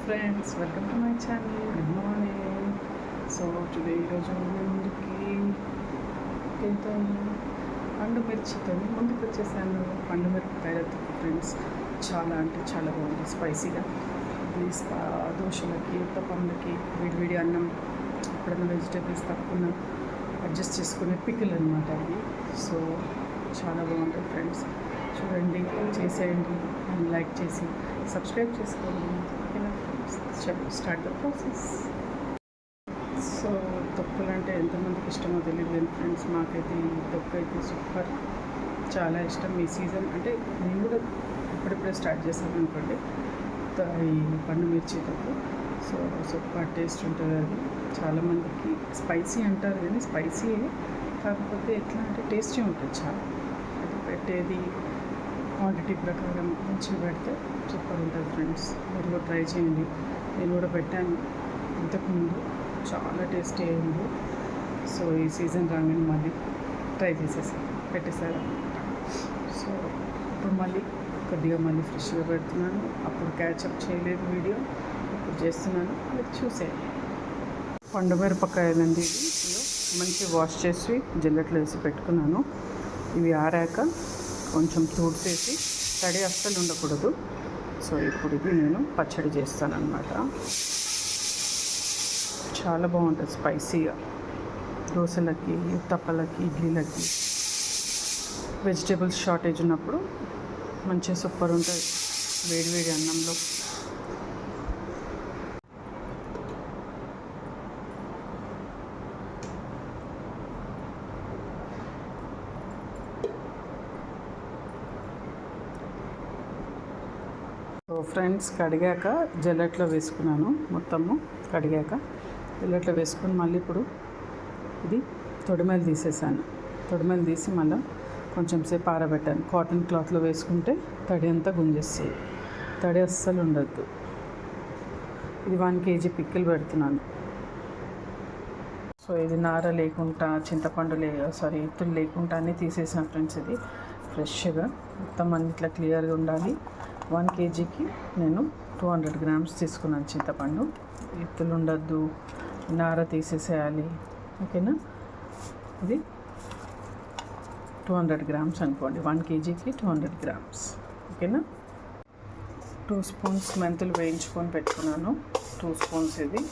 Friends, welcome to my channel. Good morning. So today ఈరోజు ముందుకి ఎంతో పండు మిర్చితో ముందుకు వచ్చేసాను. పండు మిరపకాయలతో ఫ్రెండ్స్ చాలా అంటే చాలా బాగుంది, స్పైసీగా. ఇది దోశలకి, ఉత్తపంలకి, వేడి అన్నం, ఎప్పుడైనా వెజిటేబుల్స్ తక్కువ అడ్జస్ట్ చేసుకునే పికిల్ అనమాట ఇది. సో చాలా బాగుంటుంది ఫ్రెండ్స్, చూడండి, చేసేయండి అండ్ లైక్ చేసి సబ్స్క్రైబ్ చేసుకోండి. ఓకేనా friends, start the process. So తొక్కులు అంటే ఎంతమందికి ఇష్టమో తెలియదు కానీ ఫ్రెండ్స్, మాకైతే ఈ తొక్కు అయితే సూపర్, చాలా ఇష్టం. ఈ సీజన్ అంటే నేను కూడా ఇప్పుడిప్పుడే స్టార్ట్ చేశాను అనుకోండి ఈ పండు మిర్చి తొక్కు. సో సూపర్ టేస్ట్ ఉంటుంది అది. చాలామందికి స్పైసీ అంటారు కానీ స్పైసీ కాకపోతే ఎట్లా అంటే టేస్టీ ఉంటుంది చాలా. అది పెట్టేది క్వాంటిటీ ప్రకారం మంచిగా పెడితే సూపర్ ఉంటుంది ఫ్రెండ్స్. మీరు కూడా ట్రై చేయండి. నేను కూడా పెట్టాను ఇంతకుముందు, చాలా టేస్టీ అయింది. సో ఈ సీజన్ రాగానే మళ్ళీ ట్రై పెట్టేశారు. సో ఇప్పుడు మళ్ళీ కొద్దిగా మళ్ళీ ఫ్రెష్గా పెడుతున్నాను. అప్పుడు క్యాచప్ చేయలేదు వీడియో, ఇప్పుడు చేస్తున్నాను, మీరు చూసేయండి. పండు మిరపకాయలండి ఇవి మంచిగా వాష్ చేసి జిల్లెట్లో వేసి పెట్టుకున్నాను. ఇవి ఆరాక కొంచెం తూడ్చేసి, తడి అస్సలు ఉండకూడదు. సో ఇప్పుడు ఇది నేను పచ్చడి చేస్తాను అన్నమాట. చాలా బాగుంటుంది స్పైసీగా, దోశలకి, ఉత్తప్పలకి, ఇడ్లీలకి. వెజిటేబుల్స్ షార్టేజ్ ఉన్నప్పుడు మంచిగా సూపర్ ఉంటుంది వేడి అన్నంలో. సో ఫ్రెండ్స్, కడిగాక జల్లెట్లో వేసుకున్నాను. మొత్తము కడిగాక జల్లెట్లో వేసుకొని మళ్ళీ ఇప్పుడు ఇది తొడిమేలు తీసేసాను. తొడిమేలు తీసి మళ్ళీ కొంచెం సేపు ఆరబెట్టాను. కాటన్ క్లాత్లో వేసుకుంటే తడి అంతా గుంజేస్తుంది, తడి అస్సలు ఉండద్దు. ఇది 1 kg పిక్కలు పెడుతున్నాను. సో ఇది నార లేకుండా, చింతపండు ఇత్తులు లేకుండా అన్నీ తీసేసాను ఫ్రెండ్స్. ఇది ఫ్రెష్గా మొత్తం అన్ని ఇట్లా క్లియర్గా ఉండాలి. 1 kgకి నేను 200 grams తీసుకున్నాను చింతపండు. ఇత్తులు ఉండద్దు, నార తీసేసేయాలి. ఓకేనా, ఇది 200 grams అనుకోండి. 1 kgకి 200 grams. ఓకేనా. 2 spoons మెంతులు వేయించుకొని పెట్టుకున్నాను. 2 spoons ఇది.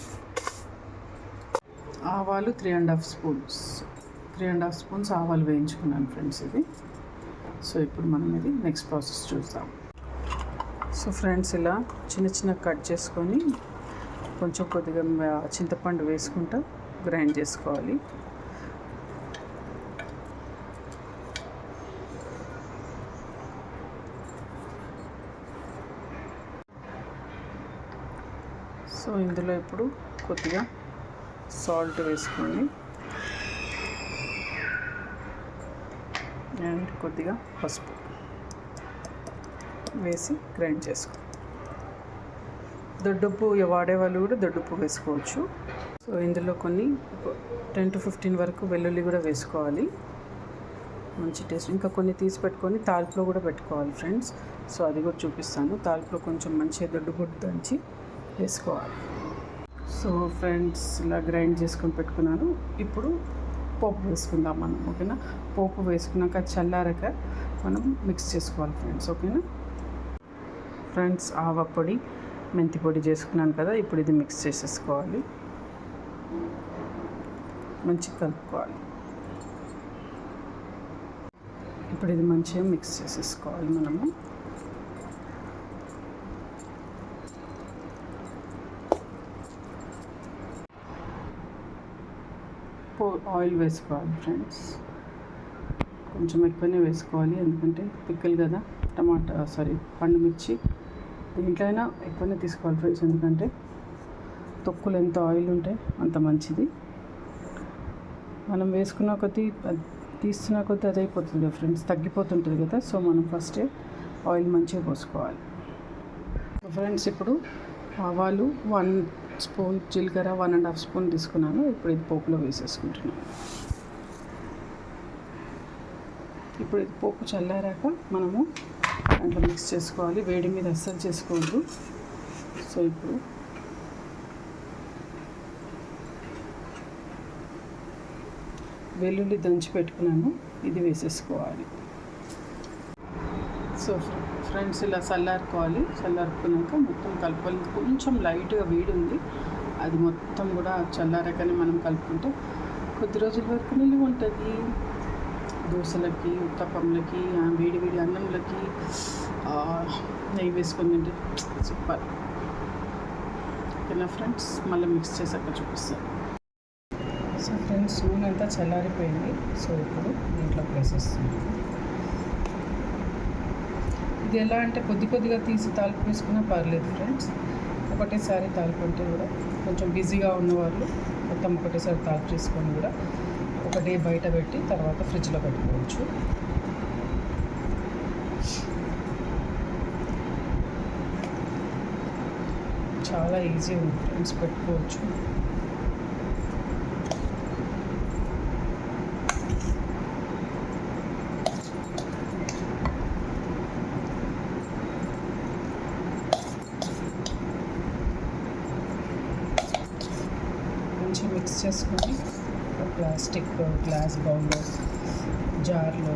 ఆవాలు 3.5 spoons. 3.5 spoons ఆవాలు వేయించుకున్నాను ఫ్రెండ్స్ ఇది. సో ఇప్పుడు మనం ఇది నెక్స్ట్ ప్రాసెస్ చూద్దాం. సో ఫ్రెండ్స్, ఇలా చిన్న కట్ చేసుకొని కొంచెం కొద్దిగా చింతపండు వేసుకుంటూ గ్రైండ్ చేసుకోవాలి. సో ఇందులో ఇప్పుడు కొద్దిగా సాల్ట్ వేసుకోండి అండ్ కొద్దిగా పసుపు వేసి గ్రైండ్ చేసుకోండి. దొడ్డుప్పు వాడేవాళ్ళు కూడా దొడ్డుప్పు వేసుకోవచ్చు. సో ఇందులో కొన్ని 10 to 15 వరకు వెల్లుల్లి కూడా వేసుకోవాలి, మంచి టేస్ట్. ఇంకా కొన్ని తీసి పెట్టుకొని తాలింపులో కూడా పెట్టుకోవాలి ఫ్రెండ్స్. సో అది కూడా చూపిస్తాను. తాలింపులో కొంచెం మంచిగా దొడ్డుపొట్టు దంచి వేసుకోవాలి. సో ఫ్రెండ్స్, ఇలా గ్రైండ్ చేసుకొని పెట్టుకున్నాను. ఇప్పుడు పోపు వేసుకుందాం మనం. ఓకేనా, పోపు వేసుకున్నాక చల్లారాక మనం మిక్స్ చేసుకోవాలి ఫ్రెండ్స్. ఓకేనా ఫ్రెండ్స్, ఆవ పొడి, మెంతి పొడి చేసుకున్నాను కదా, ఇప్పుడు ఇది మిక్స్ చేసేసుకోవాలి, మంచిగా కలుపుకోవాలి. ఇప్పుడు ఇది మంచిగా మిక్స్ చేసేసుకోవాలి మనము. ఆయిల్ వేసుకోవాలి ఫ్రెండ్స్, కొంచెం ఎక్కువనే వేసుకోవాలి, ఎందుకంటే పిక్కలు కదా, పండు మిర్చి. దీంట్లో అయినా ఎక్కువనే తీసుకోవాలి ఫ్రెండ్స్, ఎందుకంటే తొక్కులు ఎంత ఆయిల్ ఉంటే అంత మంచిది. మనం వేసుకున్న కొద్దీ, తీస్తున్న కొద్దీ అది అయిపోతుంది కదా ఫ్రెండ్స్, తగ్గిపోతుంటుంది కదా. సో మనం ఫస్టే ఆయిల్ మంచిగా పోసుకోవాలి. ఫ్రెండ్స్, ఇప్పుడు ఆవాలు 1 spoon, జీలకర్ర 1.5 spoon తీసుకున్నాను. ఇప్పుడు ఇది పోపులో వేసేసుకుంటున్నాను. ఇప్పుడు ఇది పోపు చల్లారాక మనము దాంట్లో మిక్స్ చేసుకోవాలి. వేడి మీద అస్సలు చేసుకోవద్దు. సో ఇప్పుడు వెల్లుల్లి దంచి పెట్టుకున్నాను, ఇది వేసేసుకోవాలి. సో ఫ్రెండ్స్ ఇలా చల్లారుకోవాలి. చల్లారుకున్నాక మొత్తం కలుపుకోవాలి. కొంచెం లైట్గా వేడి ఉంది, అది మొత్తం కూడా చల్లారకనే మనం కలుపుకుంటే కొద్ది రోజుల వరకు నిలువ ఉంటుంది. దోశలకి, ఉత్తప్పంలకి, వేడి వేడి అన్నంలకి నెయ్యి వేసుకొని తింటే సూపర్. ఓకేనా ఫ్రెండ్స్, మళ్ళీ మిక్స్ చేసాక చూపిస్తాను. సో ఫ్రెండ్స్, నూనె అంతా చల్లారిపోయింది. సో ఇప్పుడు దీంట్లోకి వేసేస్తున్నాను. ఇది ఎలా అంటే కొద్ది కొద్దిగా తీసి తాలింపు వేసుకున్నా పర్లేదు ఫ్రెండ్స్. ఒకటేసారి తాలింపు అంటే కూడా కొంచెం బిజీగా ఉన్నవాళ్ళు మొత్తం ఒకటేసారి తాలింపు చేసుకొని కూడా ఒక డే బయట పెట్టి తర్వాత ఫ్రిడ్జ్లో పెట్టుకోవచ్చు. చాలా ఈజీ ఉంది ఫ్రెండ్స్, పెట్టుకోవచ్చు. మంచిగా మిక్స్ చేసుకొని ప్లాస్టిక్ గ్లాస్ బౌల్లో, జార్లో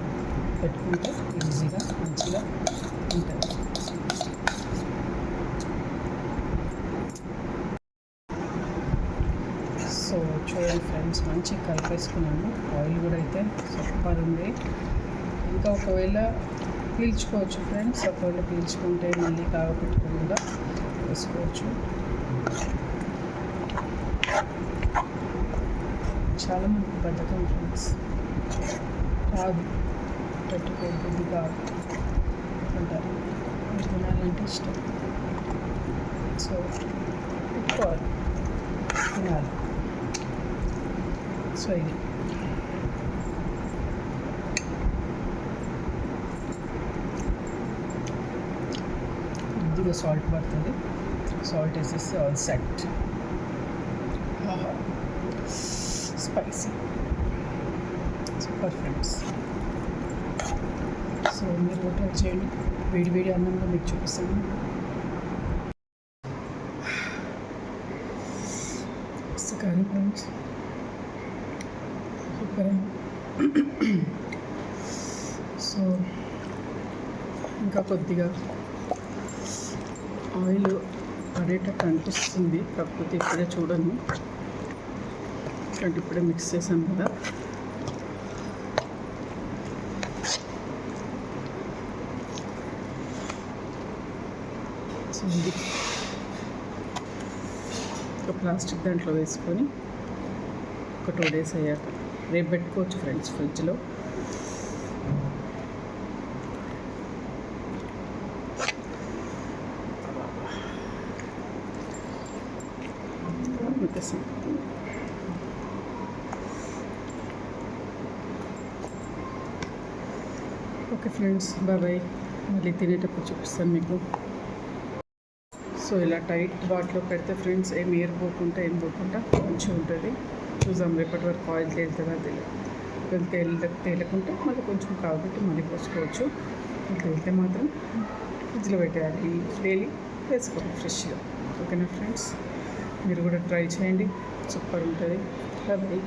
పెట్టుకుంటే ఈజీగా మంచిగా ఉంటుంది. సో చూడండి ఫ్రెండ్స్, మంచిగా కలిపేసుకున్నాను. ఆయిల్ కూడా అయితే సూపర్ ఉంది. ఇంకా ఒకవేళ పీల్చుకోవచ్చు ఫ్రెండ్స్, ఒకవేళ పీల్చుకుంటే మళ్ళీ కాగపెట్టుకుని కూడా వేసుకోవచ్చు. చాలా మందికి బద్ధకం ఫ్రెండ్స్, కాదు పెట్టుకోబుద్ధి కాదు అంటారు, తినాలంటే ఇష్టం. సో పెట్టుకోవాలి, తినాలి. సో ఇది కొద్దిగా సాల్ట్ పడుతుంది. సాల్ట్ వేసేస్తే all set. Spicy super friends. So మీరు కూడా ట్రై చేయండి. వేడి వేడి అన్నంలో మీకు చూపిస్తాను. కానీ ఫ్రెండ్స్ సూపర్. సో ఇంకా కొద్దిగా ఆయిల్ పడేటట్టు అనిపిస్తుంది, కాకపోతే ఇప్పుడే చూడను, అంటే ఇప్పుడే మిక్స్ చేసాం కదా. సో ఇది ఒక ప్లాస్టిక్ దాంట్లో వేసుకొని ఒక 2 days అయ్యాక రేపు పెట్టుకోవచ్చు ఫ్రెండ్స్ ఫ్రిడ్జ్లో. Okay friends, bye. మళ్ళీ తినేటప్పుడు చూపిస్తాను మీకు. సో ఇలా టైట్ బాటిల్లో పెడితే ఫ్రెండ్స్ ఏం ఏరిపోకుండా ఏం పోకుండా మంచిగా ఉంటుంది. చూద్దాం రేపటి వరకు ఆయిల్ తేలుతుందా తేలకుంటే మళ్ళీ కొంచెం కాబట్టి మళ్ళీ పోసుకోవచ్చు. తేలితే మాత్రం ఫ్రిడ్జ్లో పెట్టేయాలి, డైలీ వేసుకోవాలి ఫ్రెష్గా. ఓకేనా ఫ్రెండ్స్, మీరు కూడా ట్రై చేయండి, సూపర్ ఉంటుంది. బాయ్.